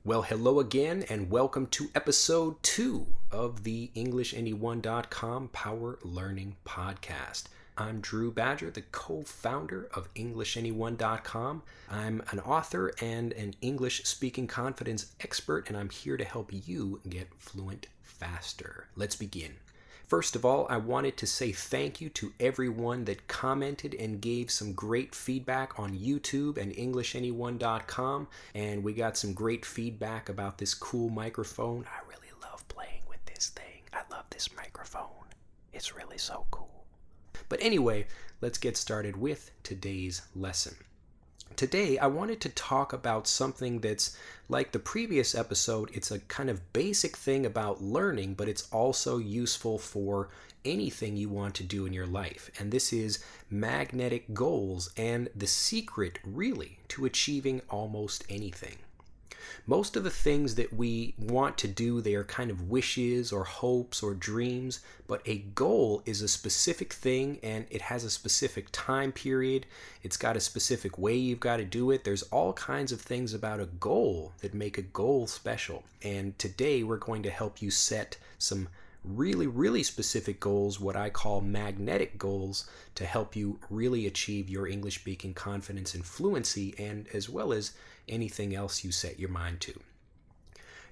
Well, hello again, and welcome to episode 2 of the EnglishAnyone.com Power Learning Podcast. I'm Drew Badger, the co-founder of EnglishAnyone.com. I'm an author and an English speaking confidence expert, and I'm here to help you get fluent faster. Let's begin. First of all, I wanted to say thank you to everyone that commented and gave some great feedback on YouTube and EnglishAnyone.com, and we got some great feedback about this cool microphone. I really love playing with this thing. I love this microphone. It's really so cool. But anyway, let's get started with today's lesson. Today, I wanted to talk about something that's like the previous episode. It's a kind of basic thing about learning, but it's also useful for anything you want to do in your life. And this is magnetic goals and the secret, really, to achieving almost anything. Most of the things that we want to do, they are kind of wishes or hopes or dreams, but a goal is a specific thing and it has a specific time period. It's got a specific way you've got to do it. There's all kinds of things about a goal that make a goal special. And today we're going to help you set some really specific goals, what I call magnetic goals, to help you really achieve your English speaking confidence and fluency, and as well as anything else you set your mind to.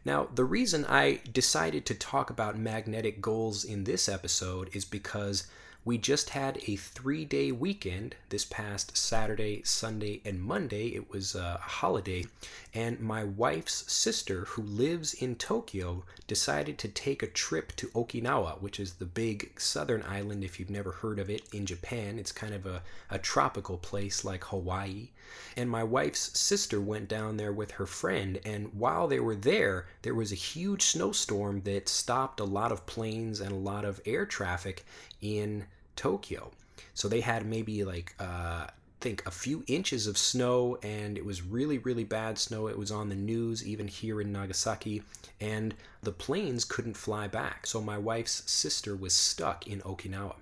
Now, the reason I decided to talk about magnetic goals in this episode is because we just had a 3-day weekend this past Saturday, Sunday, and Monday. It was a holiday, and my wife's sister, who lives in Tokyo, decided to take a trip to Okinawa, which is the big southern island, if you've never heard of it, in Japan. It's kind of a tropical place like Hawaii. And my wife's sister went down there with her friend, and while they were there was a huge snowstorm that stopped a lot of planes and a lot of air traffic in Tokyo. So they had maybe I think a few inches of snow, and it was really bad snow. It was on the news even here in Nagasaki, and the planes couldn't fly back. So my wife's sister was stuck in Okinawa.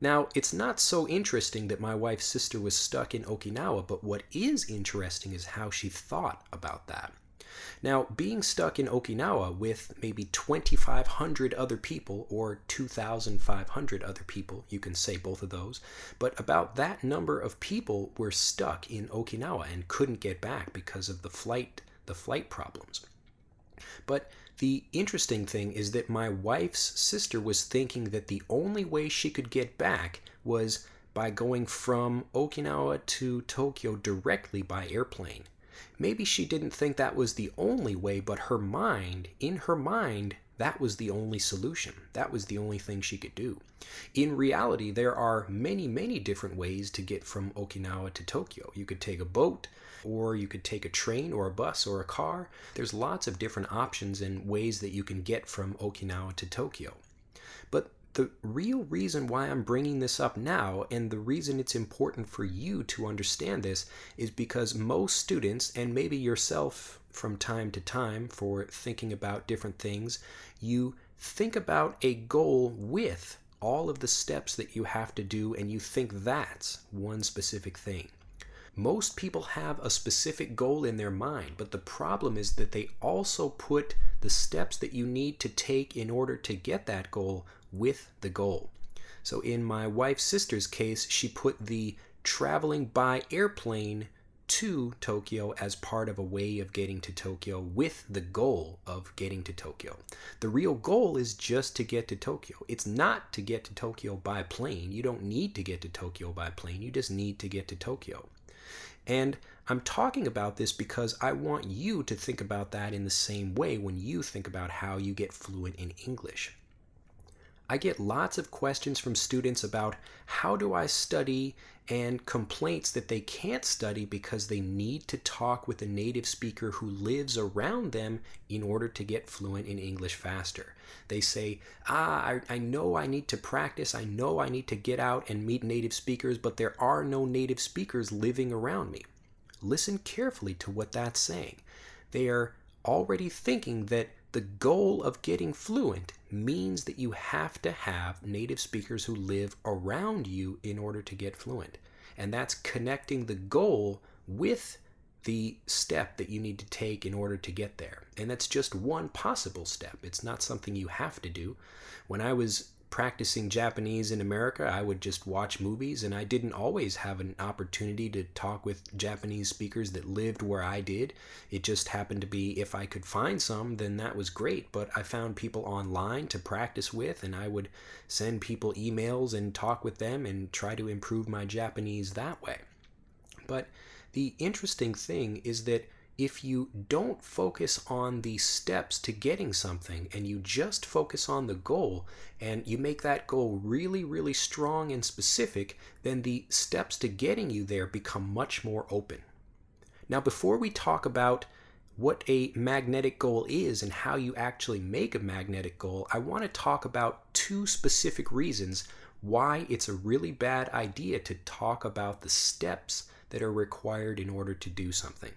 Now, it's not so interesting that my wife's sister was stuck in Okinawa, but what is interesting is how she thought about that. Now, being stuck in Okinawa with maybe 2,500 other people, or 2,500 other people, you can say both of those, but about that number of people were stuck in Okinawa and couldn't get back because of the flight problems. But the interesting thing is that my wife's sister was thinking that the only way she could get back was by going from Okinawa to Tokyo directly by airplane. Maybe she didn't think that was the only way, but in her mind, that was the only solution. That was the only thing she could do. In reality, there are many different ways to get from Okinawa to Tokyo. You could take a boat, or you could take a train or a bus or a car. There's lots of different options and ways that you can get from Okinawa to Tokyo. But the real reason why I'm bringing this up now, and the reason it's important for you to understand this, is because most students, and maybe yourself from time to time for thinking about different things, you think about a goal with all of the steps that you have to do, and you think that's one specific thing. Most people have a specific goal in their mind, but the problem is that they also put the steps that you need to take in order to get that goal with the goal. So in my wife's sister's case, she put the traveling by airplane to Tokyo as part of a way of getting to Tokyo with the goal of getting to Tokyo. The real goal is just to get to Tokyo. It's not to get to Tokyo by plane. You don't need to get to Tokyo by plane. You just need to get to Tokyo. And I'm talking about this because I want you to think about that in the same way when you think about how you get fluent in English. I get lots of questions from students about how do I study, and complaints that they can't study because they need to talk with a native speaker who lives around them in order to get fluent in English faster. They say, I know I need to practice, I know I need to get out and meet native speakers, but there are no native speakers living around me. Listen carefully to what that's saying. They are already thinking that the goal of getting fluent means that you have to have native speakers who live around you in order to get fluent. And that's connecting the goal with the step that you need to take in order to get there. And that's just one possible step. It's not something you have to do. When I was practicing Japanese in America, I would just watch movies, and I didn't always have an opportunity to talk with Japanese speakers that lived where I did. It just happened to be if I could find some, then that was great. But I found people online to practice with, and I would send people emails and talk with them and try to improve my Japanese that way. But the interesting thing is that if you don't focus on the steps to getting something and you just focus on the goal and you make that goal really, really strong and specific, then the steps to getting you there become much more open. Now, before we talk about what a magnetic goal is and how you actually make a magnetic goal, I want to talk about two specific reasons why it's a really bad idea to talk about the steps that are required in order to do something.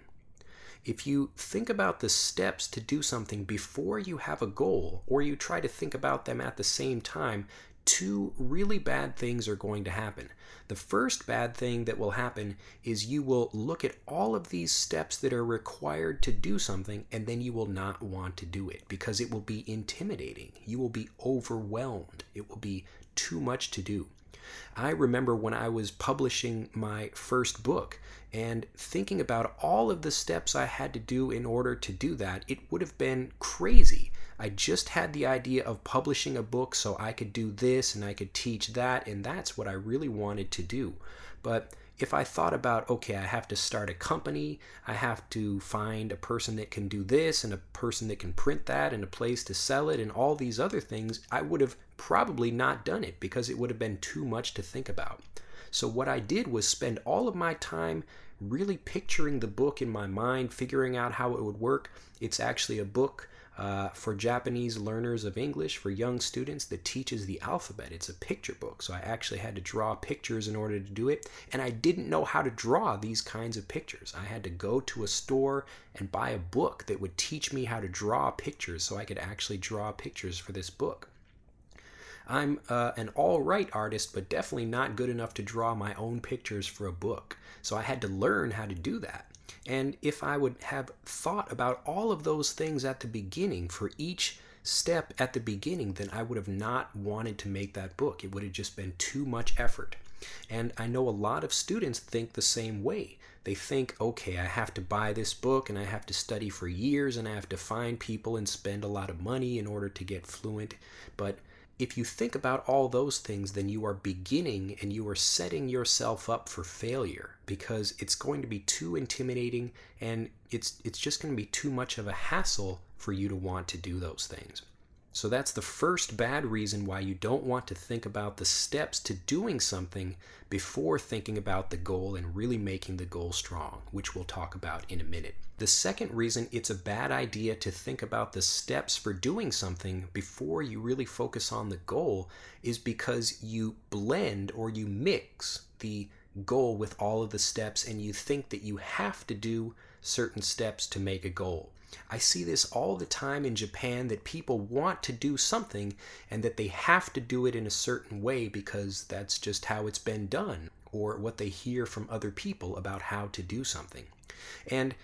If you think about the steps to do something before you have a goal, or you try to think about them at the same time, two really bad things are going to happen. The first bad thing that will happen is you will look at all of these steps that are required to do something, and then you will not want to do it because it will be intimidating. You will be overwhelmed. It will be too much to do. I remember when I was publishing my first book and thinking about all of the steps I had to do in order to do that, it would have been crazy. I just had the idea of publishing a book so I could do this and I could teach that, and that's what I really wanted to do. But if I thought about, okay, I have to start a company, I have to find a person that can do this and a person that can print that and a place to sell it and all these other things, I would have probably not done it because it would have been too much to think about. So what I did was spend all of my time really picturing the book in my mind, figuring out how it would work. It's actually a book for Japanese learners of English, for young students, that teaches the alphabet. It's a picture book, so I actually had to draw pictures in order to do it, and I didn't know how to draw these kinds of pictures. I had to go to a store and buy a book that would teach me how to draw pictures so I could actually draw pictures for this book. I'm an all-right artist, but definitely not good enough to draw my own pictures for a book, so I had to learn how to do that. And if I would have thought about all of those things at the beginning for each step at the beginning, then I would have not wanted to make that book. It would have just been too much effort. And I know a lot of students think the same way. They think, okay, I have to buy this book and I have to study for years and I have to find people and spend a lot of money in order to get fluent. But if you think about all those things, then you are beginning and you are setting yourself up for failure because it's going to be too intimidating and it's just going to be too much of a hassle for you to want to do those things. So that's the first bad reason why you don't want to think about the steps to doing something before thinking about the goal and really making the goal strong, which we'll talk about in a minute. The second reason it's a bad idea to think about the steps for doing something before you really focus on the goal is because you blend or you mix the goal with all of the steps and you think that you have to do certain steps to make a goal. I see this all the time in Japan, that people want to do something and that they have to do it in a certain way because that's just how it's been done, or what they hear from other people about how to do something. And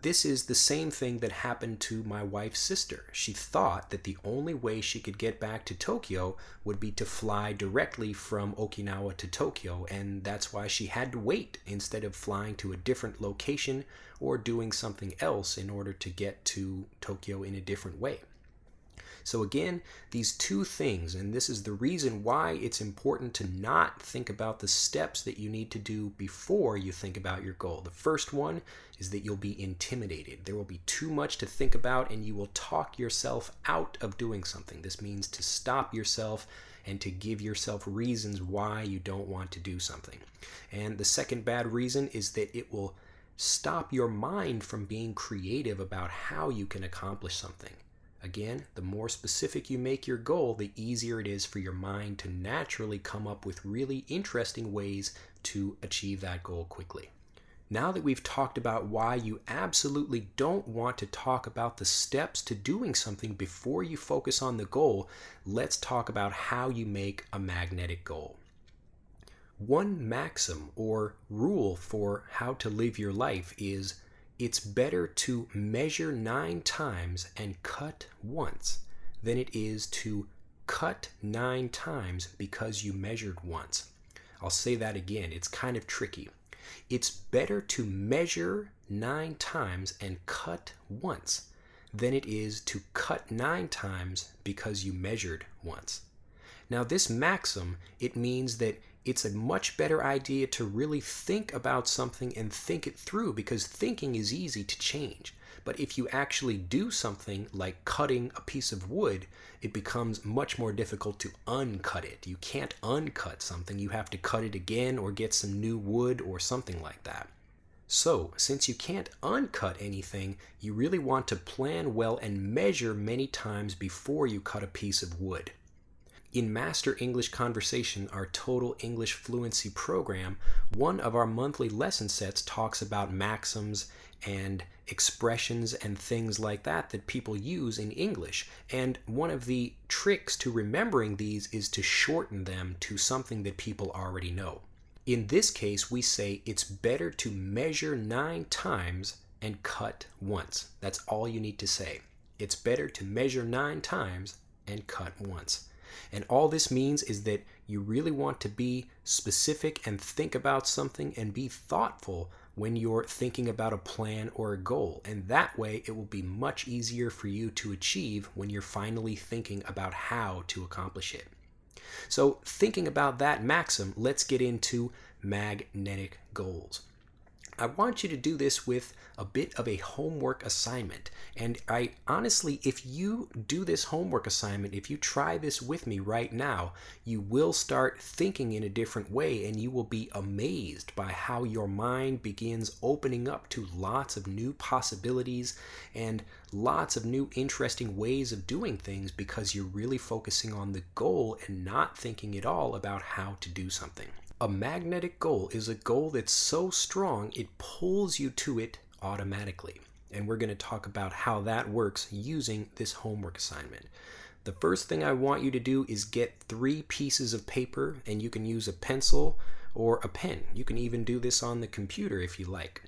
this is the same thing that happened to my wife's sister. She thought that the only way she could get back to Tokyo would be to fly directly from Okinawa to Tokyo, and that's why she had to wait instead of flying to a different location or doing something else in order to get to Tokyo in a different way. So again, these two things, and this is the reason why it's important to not think about the steps that you need to do before you think about your goal. The first one is that you'll be intimidated. There will be too much to think about and you will talk yourself out of doing something. This means to stop yourself and to give yourself reasons why you don't want to do something. And the second bad reason is that it will stop your mind from being creative about how you can accomplish something. Again, the more specific you make your goal, the easier it is for your mind to naturally come up with really interesting ways to achieve that goal quickly. Now that we've talked about why you absolutely don't want to talk about the steps to doing something before you focus on the goal, let's talk about how you make a magnetic goal. One maxim or rule for how to live your life is it's better to measure 9 times and cut once than it is to cut 9 times because you measured once. I'll say that again, it's kind of tricky. It's better to measure 9 times and cut once than it is to cut 9 times because you measured once. Now, this maxim, it means that it's a much better idea to really think about something and think it through, because thinking is easy to change. But if you actually do something like cutting a piece of wood, it becomes much more difficult to uncut it. You can't uncut something, you have to cut it again or get some new wood or something like that. So, since you can't uncut anything, you really want to plan well and measure many times before you cut a piece of wood. In Master English Conversation, our Total English Fluency program, one of our monthly lesson sets talks about maxims and expressions and things like that that people use in English. And one of the tricks to remembering these is to shorten them to something that people already know. In this case, we say it's better to measure 9 times and cut once. That's all you need to say. It's better to measure 9 times and cut once. And all this means is that you really want to be specific and think about something and be thoughtful when you're thinking about a plan or a goal. And that way it will be much easier for you to achieve when you're finally thinking about how to accomplish it. So thinking about that maxim, let's get into magnetic goals. I want you to do this with a bit of a homework assignment. And I honestly, if you do this homework assignment, if you try this with me right now, you will start thinking in a different way, and you will be amazed by how your mind begins opening up to lots of new possibilities and lots of new interesting ways of doing things, because you're really focusing on the goal and not thinking at all about how to do something. A magnetic goal is a goal that's so strong it pulls you to it automatically. And we're going to talk about how that works using this homework assignment. The first thing I want you to do is get 3 pieces of paper, and you can use a pencil or a pen. You can even do this on the computer if you like.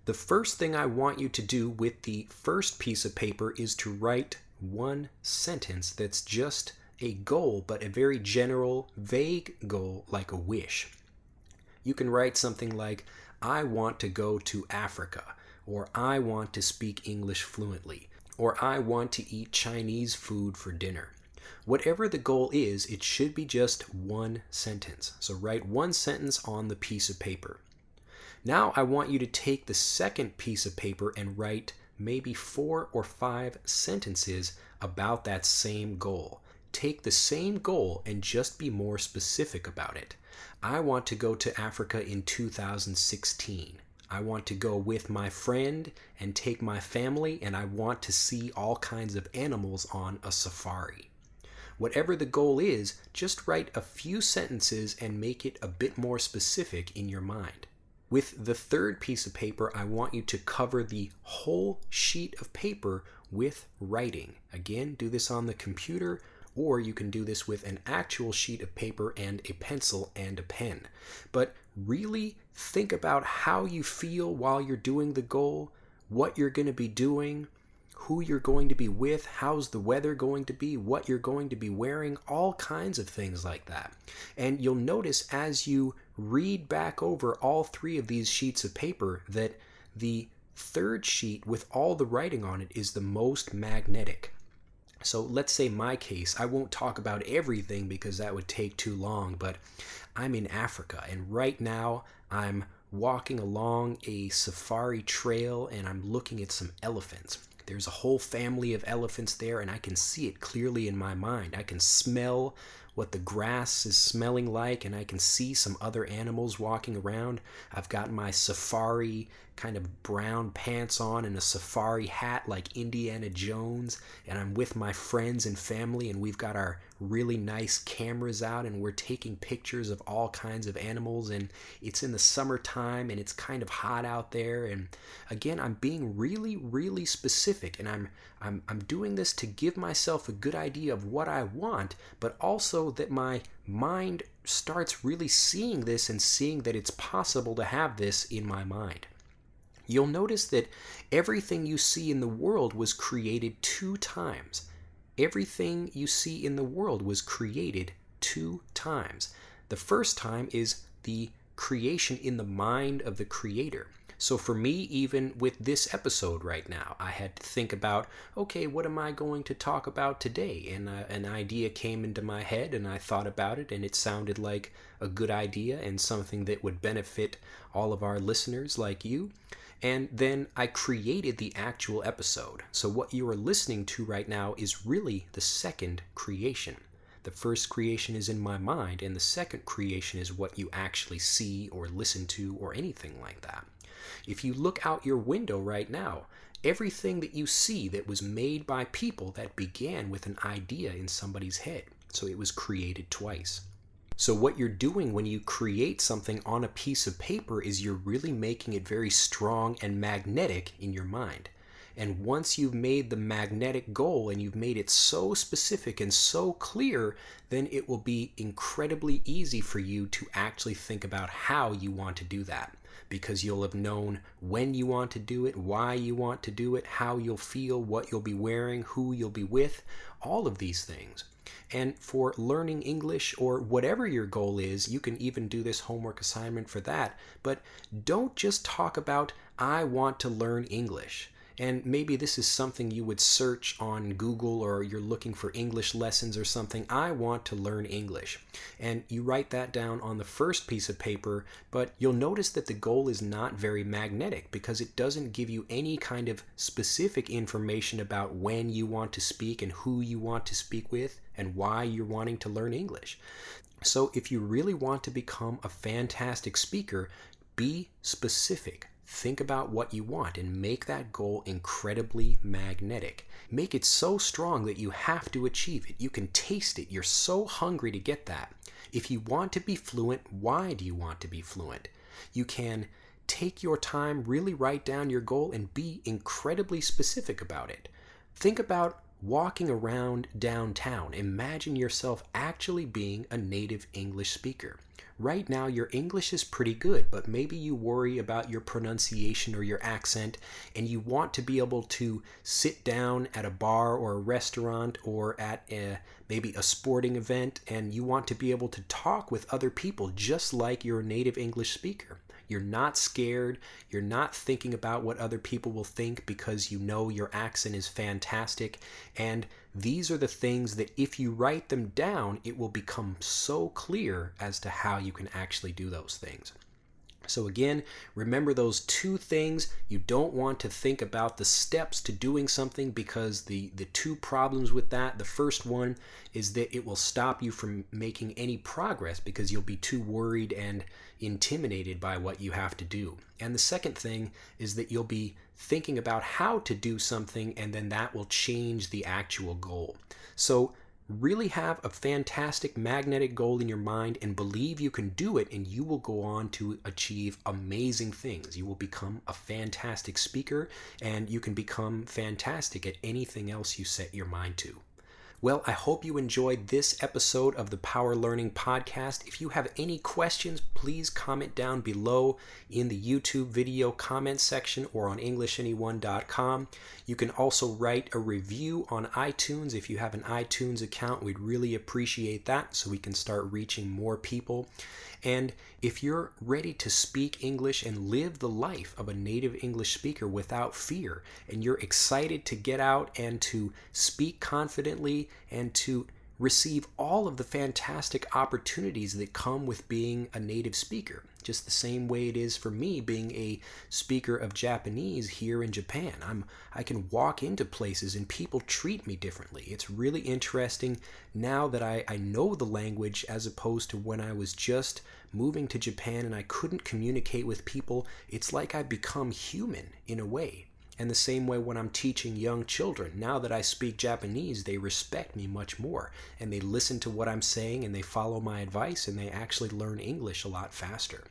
The first thing I want you to do with the first piece of paper is to write one sentence that's just a goal, but a very general, vague goal, like a wish. You can write something like, I want to go to Africa, or I want to speak English fluently, or I want to eat Chinese food for dinner. Whatever the goal is, it should be just one sentence. So write one sentence on the piece of paper. Now I want you to take the second piece of paper and write maybe 4 or 5 sentences about that same goal. Take the same goal and just be more specific about it. I want to go to Africa in 2016. I want to go with my friend and take my family, and I want to see all kinds of animals on a safari. Whatever the goal is, just write a few sentences and make it a bit more specific in your mind. With the third piece of paper, I want you to cover the whole sheet of paper with writing. Again, do this on the computer, or you can do this with an actual sheet of paper and a pencil and a pen. But really think about how you feel while you're doing the goal, what you're going to be doing, who you're going to be with, how's the weather going to be, what you're going to be wearing, all kinds of things like that. And you'll notice as you read back over all 3 of these sheets of paper that the third sheet with all the writing on it is the most magnetic. So let's say my case, I won't talk about everything because that would take too long, but I'm in Africa, and right now I'm walking along a safari trail and I'm looking at some elephants. There's a whole family of elephants there, and I can see it clearly in my mind. I can smell what the grass is smelling like, and I can see some other animals walking around. I've got my safari kind of brown pants on and a safari hat like Indiana Jones, and I'm with my friends and family, and we've got our really nice cameras out, and we're taking pictures of all kinds of animals, and it's in the summertime and it's kind of hot out there. And again, I'm being really, really specific, and I'm doing this to give myself a good idea of what I want, but also that my mind starts really seeing this and seeing that it's possible to have this in my mind. you'll notice that everything you see in the world was created 2 times. Everything you see in the world was created 2 times. The first time is the creation in the mind of the creator. So for me, even with this episode right now, I had to think about, okay, what am I going to talk about today? And an idea came into my head, and I thought about it, and it sounded like a good idea and something that would benefit all of our listeners like you. And then I created the actual episode. So what you are listening to right now is really the second creation. The first creation is in my mind, and the second creation is what you actually see or listen to or anything like that. If you look out your window right now, everything that you see that was made by people that began with an idea in somebody's head. So it was created twice. So what you're doing when you create something on a piece of paper is you're really making it very strong and magnetic in your mind. And once you've made the magnetic goal and you've made it so specific and so clear, then it will be incredibly easy for you to actually think about how you want to do that. Because you'll have known when you want to do it, why you want to do it, how you'll feel, what you'll be wearing, who you'll be with, all of these things. And for learning English or whatever your goal is, you can even do this homework assignment for that. But don't just talk about, I want to learn English. And maybe this is something you would search on Google, or you're looking for English lessons or something. I want to learn English. And you write that down on the first piece of paper, but you'll notice that the goal is not very magnetic because it doesn't give you any kind of specific information about when you want to speak and who you want to speak with and why you're wanting to learn English. So if you really want to become a fantastic speaker, be specific. Think about what you want and make that goal incredibly magnetic. Make it so strong that you have to achieve it. You can taste it. You're so hungry to get that. If you want to be fluent, why do you want to be fluent? You can take your time, really write down your goal, and be incredibly specific about it. Think about walking around downtown. Imagine yourself actually being a native English speaker. Right now, your English is pretty good, but maybe you worry about your pronunciation or your accent, and you want to be able to sit down at a bar or a restaurant or at maybe a sporting event, and you want to be able to talk with other people just like you're a native English speaker. You're not scared. You're not thinking about what other people will think because you know your accent is fantastic. And these are the things that if you write them down, it will become so clear as to how you can actually do those things. So again, remember those 2 things. You don't want to think about the steps to doing something because the 2 problems with that, the first one is that it will stop you from making any progress because you'll be too worried and intimidated by what you have to do. And the second thing is that you'll be thinking about how to do something, and then that will change the actual goal. So really have a fantastic magnetic goal in your mind and believe you can do it, and you will go on to achieve amazing things. You will become a fantastic speaker, and you can become fantastic at anything else you set your mind to. Well, I hope you enjoyed this episode of the Power Learning Podcast. If you have any questions, please comment down below in the YouTube video comment section or on EnglishAnyone.com. You can also write a review on iTunes. If you have an iTunes account, we'd really appreciate that so we can start reaching more people. And if you're ready to speak English and live the life of a native English speaker without fear, and you're excited to get out and to speak confidently and to receive all of the fantastic opportunities that come with being a native speaker, just the same way it is for me being a speaker of Japanese here in Japan. I can walk into places and people treat me differently. It's really interesting now that I know the language, as opposed to when I was just moving to Japan and I couldn't communicate with people. It's like I've become human in a way. And the same way when I'm teaching young children, now that I speak Japanese, they respect me much more, and they listen to what I'm saying, and they follow my advice, and they actually learn English a lot faster.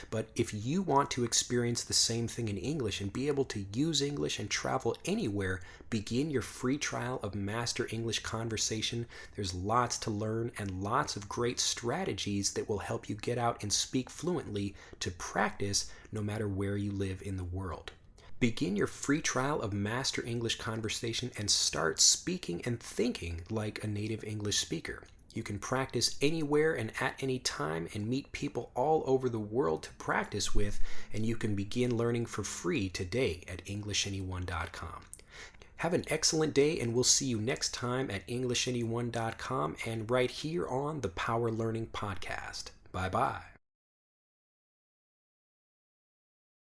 But if you want to experience the same thing in English and be able to use English and travel anywhere, begin your free trial of Master English Conversation. There's lots to learn and lots of great strategies that will help you get out and speak fluently to practice no matter where you live in the world. Begin your free trial of Master English Conversation and start speaking and thinking like a native English speaker. You can practice anywhere and at any time and meet people all over the world to practice with, and you can begin learning for free today at EnglishAnyone.com. Have an excellent day, and we'll see you next time at EnglishAnyone.com and right here on the Power Learning Podcast. Bye-bye.